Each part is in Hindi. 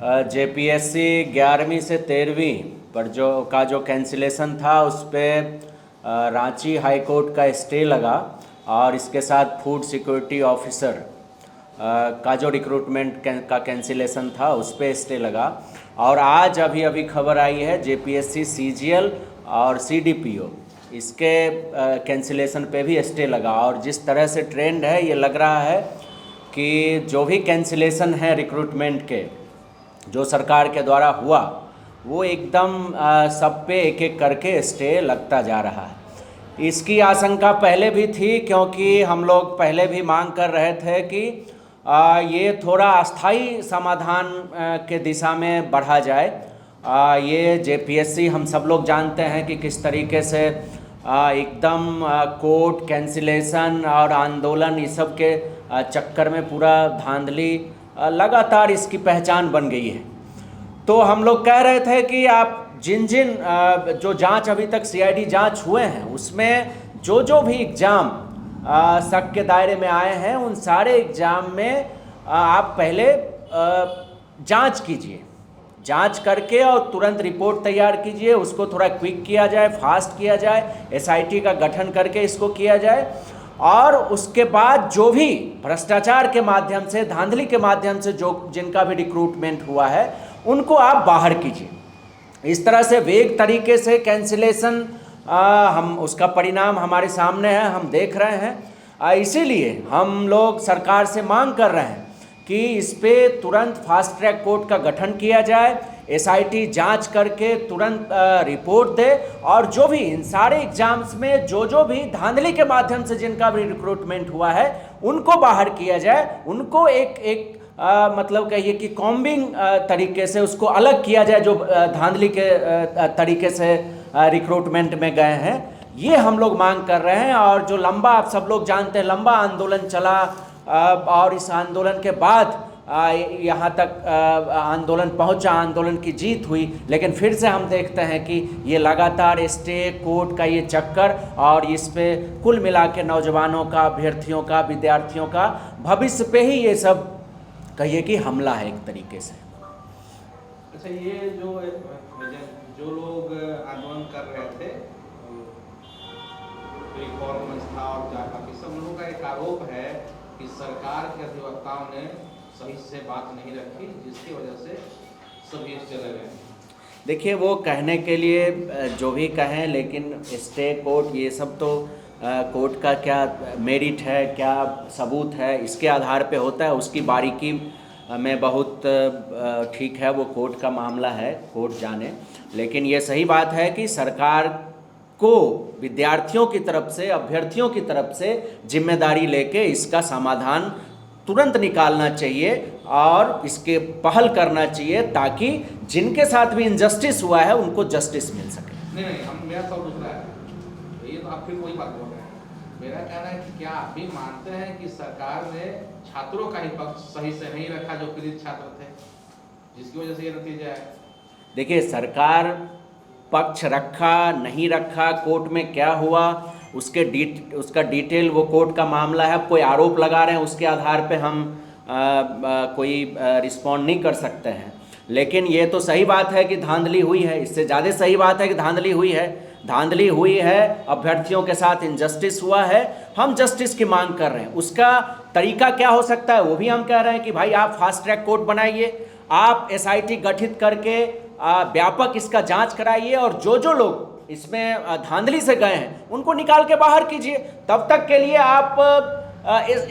जेपीएससी 11वीं से 13वीं पर जो कैंसिलेशन था उस पर रांची हाई कोर्ट का स्टे लगा और इसके साथ फूड सिक्योरिटी ऑफिसर का जो रिक्रूटमेंट का कैंसिलेशन था उस पर स्टे लगा। और आज अभी अभी खबर आई है जेपीएससी सीजीएल और सीडीपीओ इसके कैंसिलेशन पे भी स्टे लगा। और जिस तरह से ट्रेंड है ये लग रहा है कि जो भी कैंसिलेशन है रिक्रूटमेंट के जो सरकार के द्वारा हुआ वो एकदम सब पे एक एक करके स्टे लगता जा रहा है। इसकी आशंका पहले भी थी क्योंकि हम लोग पहले भी मांग कर रहे थे कि ये थोड़ा अस्थाई समाधान के दिशा में बढ़ा जाए। ये जेपीएससी हम सब लोग जानते हैं कि किस तरीके से एकदम कोर्ट कैंसिलेशन और आंदोलन इस सब के चक्कर में पूरा धांधली लगातार इसकी पहचान बन गई है। तो हम लोग कह रहे थे कि आप जिन जो जांच अभी तक सीआईडी जांच हुए हैं उसमें जो भी एग्ज़ाम शक के दायरे में आए हैं उन सारे एग्ज़ाम में आप पहले जांच कीजिए, जांच करके और तुरंत रिपोर्ट तैयार कीजिए, उसको थोड़ा क्विक किया जाए, फास्ट किया जाए, एसआईटी का गठन करके इसको किया जाए। और उसके बाद जो भी भ्रष्टाचार के माध्यम से धांधली के माध्यम से जो जिनका भी रिक्रूटमेंट हुआ है उनको आप बाहर कीजिए। इस तरह से वेग तरीके से कैंसिलेशन हम उसका परिणाम हमारे सामने है, हम देख रहे हैं। इसीलिए हम लोग सरकार से मांग कर रहे हैं कि इस पे तुरंत फास्ट ट्रैक कोर्ट का गठन किया जाए, एसआईटी जांच करके तुरंत रिपोर्ट दे और जो भी इन सारे एग्जाम्स में जो भी धांधली के माध्यम से जिनका भी रिक्रूटमेंट हुआ है उनको बाहर किया जाए, उनको एक मतलब कहिए कि कॉम्बिंग तरीके से उसको अलग किया जाए जो धांधली के तरीके से रिक्रूटमेंट में गए हैं। ये हम लोग मांग कर रहे हैं। और जो लंबा आप सब लोग जानते हैं लंबा आंदोलन चला और इस आंदोलन के बाद यहाँ तक आंदोलन पहुँचा, आंदोलन की जीत हुई, लेकिन फिर से हम देखते हैं कि ये लगातार स्टे कोर्ट का ये चक्कर और इस पे कुल मिला के नौजवानों का, अभ्यर्थियों का, विद्यार्थियों का भविष्य पे ही ये सब कहिए कि हमला है एक तरीके से। अच्छा, ये जो लोग आंदोलन कर रहे थे रिफॉर्म था और बाकी सब लोगों का एक आरोप है कि सरकार के अधिवक्ताओं ने सही से बात नहीं रखी जिसकी वजह से सभी चले गए। देखिए वो कहने के लिए जो भी कहें, लेकिन स्टे कोर्ट ये सब तो कोर्ट का क्या मेरिट है, क्या सबूत है, इसके आधार पे होता है। उसकी बारीकी में बहुत ठीक है, वो कोर्ट का मामला है, कोर्ट जाने। लेकिन ये सही बात है कि सरकार को विद्यार्थियों की तरफ से, अभ्यर्थियों की तरफ से जिम्मेदारी लेके इसका समाधान तुरंत निकालना चाहिए और इसके पहल करना चाहिए ताकि जिनके साथ भी इनजस्टिस हुआ है उनको जस्टिस मिल सके। नहीं, हम मेरा सवाल दूसरा है, ये तो आप फिर कोई बात बोल रहे हैं। मेरा कहना है कि क्या आप भी मानते हैं कि सरकार ने छात्रों का ही पक्ष सही से नहीं रखा जो पीड़ित छात्र थे, जिसकी वजह से ये नतीजा है? देखिए सरकार पक्ष रखा नहीं रखा, कोर्ट में क्या हुआ उसका डिटेल वो कोर्ट का मामला है। कोई आरोप लगा रहे हैं उसके आधार पे हम कोई रिस्पॉन्ड नहीं कर सकते हैं। लेकिन ये तो सही बात है कि धांधली हुई है, इससे ज़्यादा सही बात है कि धांधली हुई है, अभ्यर्थियों के साथ इनजस्टिस हुआ है, हम जस्टिस की मांग कर रहे हैं। उसका तरीका क्या हो सकता है वो भी हम कह रहे हैं कि भाई आप फास्ट ट्रैक कोर्ट बनाइए, आप एसआईटी गठित करके व्यापक इसका जांच कराइए और जो लोग इसमें धांधली से गए हैं उनको निकाल के बाहर कीजिए। तब तक के लिए आप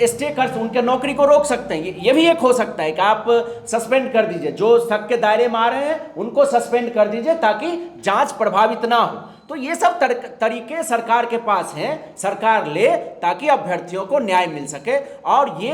स्टे कर उनके नौकरी को रोक सकते हैं। ये भी एक हो सकता है कि आप सस्पेंड कर दीजिए, जो शक के दायरे में आ रहे हैं उनको सस्पेंड कर दीजिए ताकि जांच प्रभावित ना हो। तो ये सब तरीके सरकार के पास हैं, सरकार ले ताकि अभ्यर्थियों को न्याय मिल सके। और ये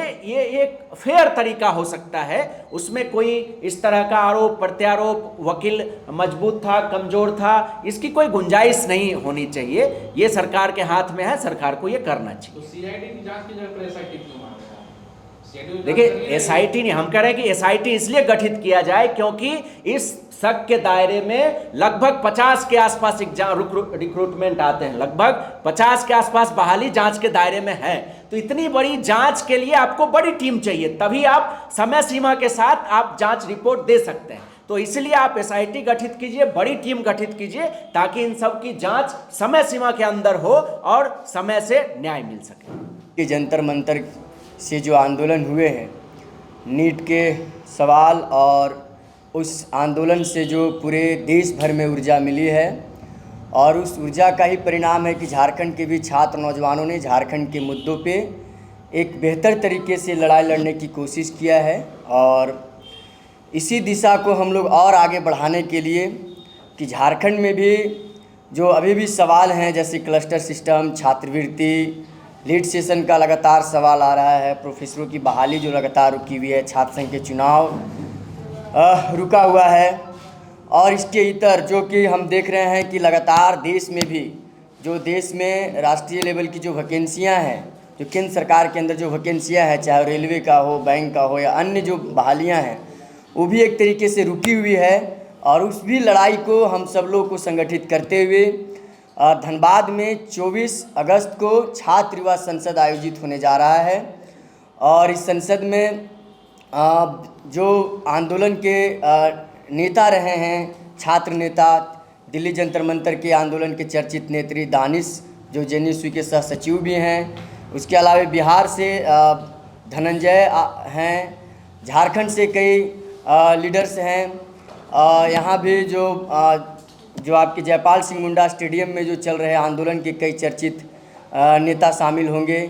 एक फेयर तरीका हो सकता है, उसमें कोई इस तरह का आरोप प्रत्यारोप, वकील मजबूत था कमजोर था, इसकी कोई गुंजाइश नहीं होनी चाहिए। ये सरकार के हाथ में है, सरकार को ये करना चाहिए। तो सीआईडी की जांच की जगह पर एसआईटी क्यों मांग रहा है? देखिए एसआईटी नहीं, हम कह रहे हैं कि एसआईटी इसलिए गठित किया जाए क्योंकि इस शक के दायरे में लगभग 50 के आसपास रिक्रूटमेंट आते हैं, लगभग 50 के आसपास बहाली जांच के दायरे में है। तो इतनी बड़ी जांच के लिए आपको बड़ी टीम चाहिए, तभी आप समय सीमा के साथ आप जांच रिपोर्ट दे सकते हैं। तो इसलिए आप एसआईटी गठित कीजिए, बड़ी टीम गठित कीजिए, ताकि इन सब की जांच समय सीमा के अंदर हो और समय से न्याय मिल सके। कि जंतर मंतर से जो आंदोलन हुए हैं, नीट के सवाल और उस आंदोलन से जो पूरे देश भर में ऊर्जा मिली है, और उस ऊर्जा का ही परिणाम है कि झारखंड के भी छात्र नौजवानों ने झारखंड के मुद्दों पे एक बेहतर तरीके से लड़ाई लड़ने की कोशिश किया है। और इसी दिशा को हम लोग और आगे बढ़ाने के लिए कि झारखंड में भी जो अभी भी सवाल हैं, जैसे क्लस्टर सिस्टम, छात्रवृत्ति, लीड सेशन का लगातार सवाल आ रहा है, प्रोफेसरों की बहाली जो लगातार रुकी हुई है, छात्र संघ के चुनाव रुका हुआ है, और इसके इतर जो कि हम देख रहे हैं कि लगातार देश में भी जो देश में राष्ट्रीय लेवल की जो वैकेंसियां हैं, जो केंद्र सरकार के अंदर जो वैकेंसियां हैं, चाहे रेलवे का हो, बैंक का हो या अन्य जो बहालियां हैं, वो भी एक तरीके से रुकी हुई है। और उस भी लड़ाई को हम सब लोग को संगठित करते हुए धनबाद में 24 अगस्त को छात्र युवा संसद आयोजित होने जा रहा है। और इस संसद में जो आंदोलन के नेता रहे हैं, छात्र नेता, दिल्ली जंतर मंतर के आंदोलन के चर्चित नेत्री दानिश जो जेएनयू के सह सचिव भी हैं, उसके अलावा बिहार से धनंजय हैं, झारखंड से कई लीडर्स हैं, यहाँ भी जो आपके जयपाल सिंह मुंडा स्टेडियम में जो चल रहे आंदोलन के कई चर्चित नेता शामिल होंगे।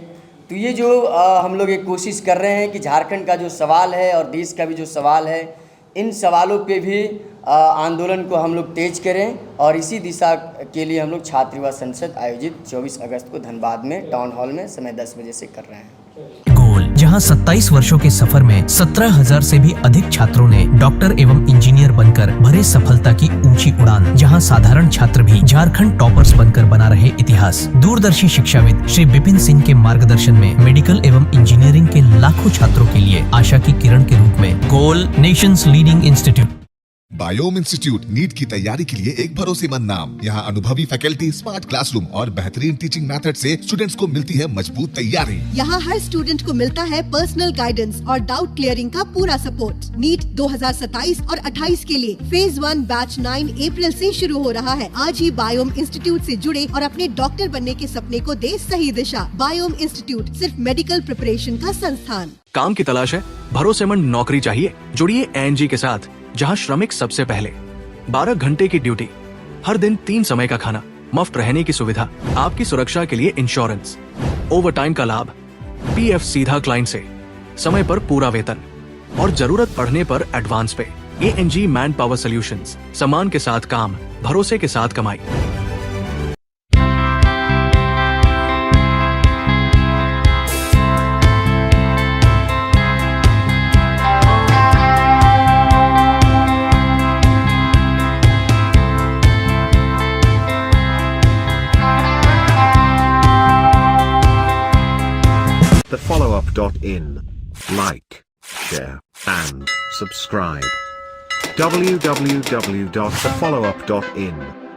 तो ये जो हम लोग एक कोशिश कर रहे हैं कि झारखंड का जो सवाल है और देश का भी जो सवाल है, इन सवालों पे भी आंदोलन को हम लोग तेज करें। और इसी दिशा के लिए हम लोग छात्र युवा संसद आयोजित 24 अगस्त को धनबाद में टाउन हॉल में समय 10 बजे से कर रहे हैं। गोल, जहां 27 वर्षों के सफर में 17,000 से भी अधिक छात्रों ने डॉक्टर एवं इंजीनियर बनकर भरे सफलता की ऊंची उड़ान, जहां साधारण छात्र भी झारखंड टॉपर्स बनकर बना रहे इतिहास। दूरदर्शी शिक्षाविद श्री विपिन सिंह के मार्गदर्शन में मेडिकल एवं इंजीनियरिंग के लाखों छात्रों के लिए आशा की किरण के रूप में गोल, nations leading institute. Biom institute NEET की तैयारी के लिए एक भरोसेमंद नाम। यहाँ अनुभवी फैकल्टी, स्मार्ट क्लासरूम और बेहतरीन टीचिंग मेथड से स्टूडेंट्स को मिलती है मजबूत तैयारी। यहाँ हर स्टूडेंट को मिलता है पर्सनल गाइडेंस और डाउट क्लियरिंग का पूरा सपोर्ट। नीट 2027 और 28 के लिए फेज 1 बैच 9 अप्रैल से शुरू हो रहा है। आज ही बायोम इंस्टीट्यूट से जुड़े और अपने डॉक्टर बनने के सपने को दे सही दिशा। बायोम इंस्टीट्यूट सिर्फ मेडिकल प्रिपरेशन का संस्थान। काम की तलाश है, भरोसेमंद नौकरी चाहिए? जुड़िए एएनजी के साथ, जहां श्रमिक सबसे पहले। 12 घंटे की ड्यूटी, हर दिन 3 समय का खाना, मुफ्त रहने की सुविधा, आपकी सुरक्षा के लिए इंश्योरेंस, ओवरटाइम का लाभ, पीएफ सीधा क्लाइंट से, समय पर पूरा वेतन और जरूरत पड़ने पर एडवांस पे। एएनजी मैन पावर सॉल्यूशंस, सम्मान के साथ काम, भरोसे के साथ कमाई। thefollowup.in. Like, share, and subscribe. www.thefollowup.in